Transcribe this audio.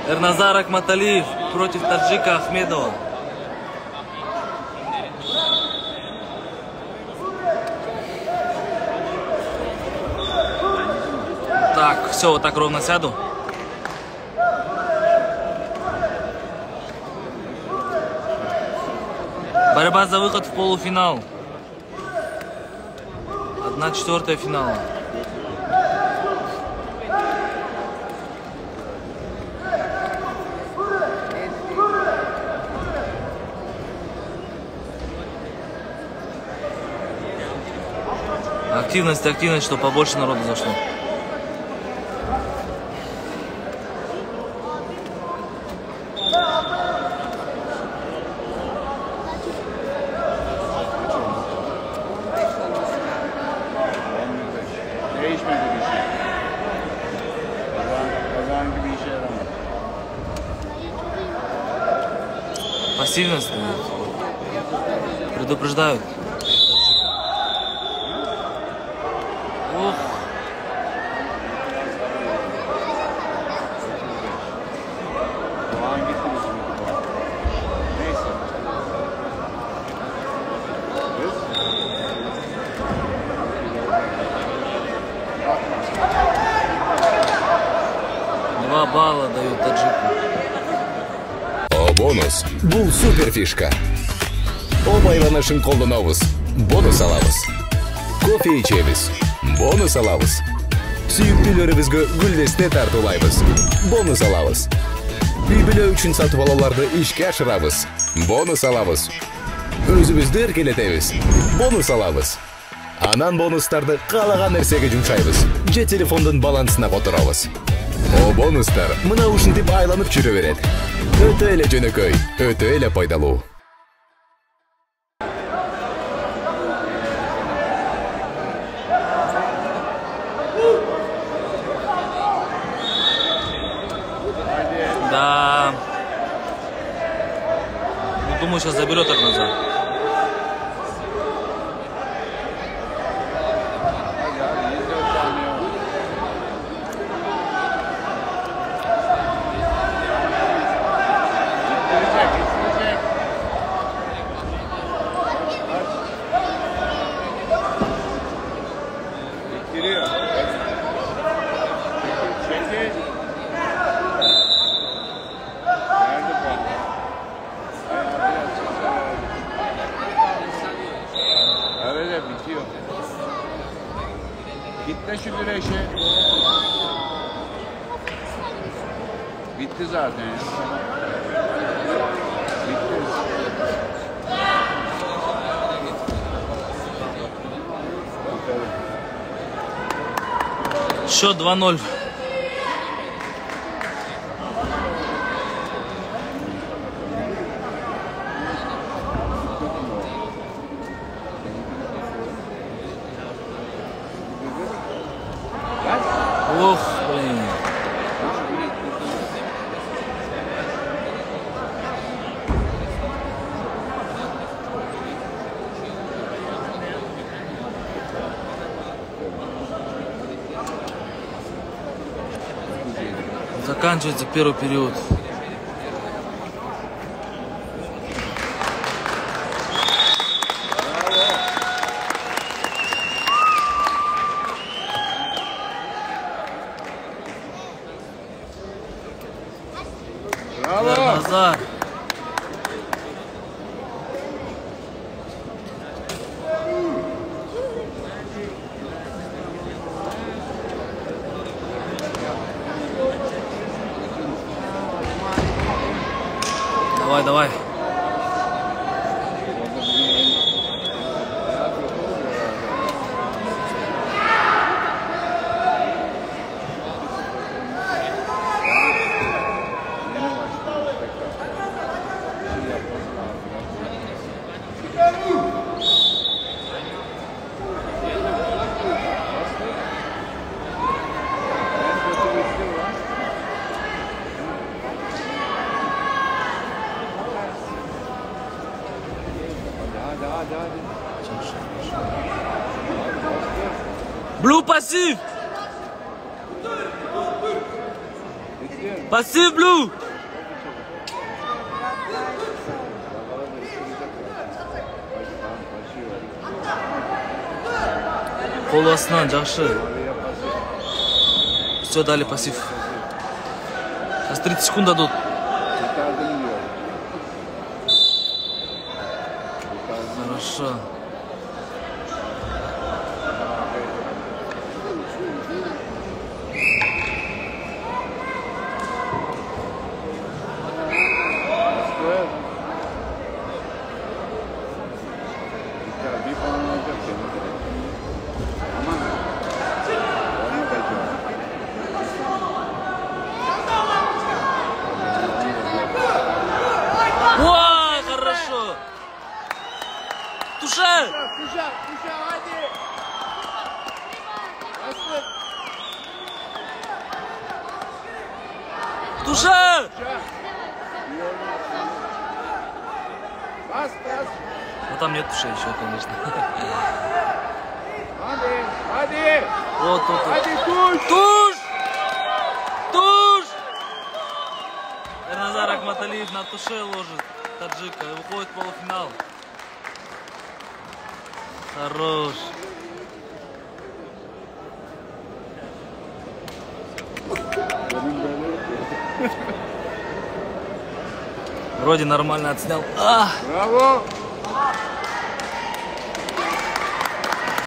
Эрназар Акматалиев против таджика Ахмедова. Так, все, вот так ровно сяду. Борьба за выход в полуфинал. 1/4 финала. Активность, чтобы побольше народу зашло. Пассивность предупреждают. Ох. Два балла дают таджику. Бонус бул супер фишка. О байланышын колдонобуз. Бонус алабыз. Кофе ичебиз. Бонус алабыз. Сүйүктүүлөрүбүзгө гүлдесте тартуулайбыз. Бонус алабыз. Үй бүлө үчүн сатып алууларды ишке ашырабыз. Бонус алабыз. Өзүбүздү эркелетебиз. Бонус алабыз. Анан бонустарды каалаган нерсеге жумшайбыз. Же телефондун балансына которобуз. О бонустар мына ушинтип айланып жүрө берет. Өтө эле жөнөкөй, өтө эле пайдалуу. Да. Ну, думаю, сейчас заберет так назад. Bitiyor. Gitme şu güreşe. Bitti zaten ya. Bitti. Счет 2-0. Ох, блин. Заканчивается первый период. Назар. Давай, давай. Blue passif. Пассив, Блю! Қол астынан, жақсы. Все, дали пассив. Сейчас 30 секунд дадут. Хорошо. Ой, хорошо. Туша! Puxa, hadi. Bastır. Туша! Bas. Ну там нет туши еще, конечно. Hadi. Вот тут. Hadi tuş. Туш! Туш! Эрназар Ахматалиев на туше ложит таджика и выходит в полуфинал. Хорош. Вроде нормально отснял. Bravo.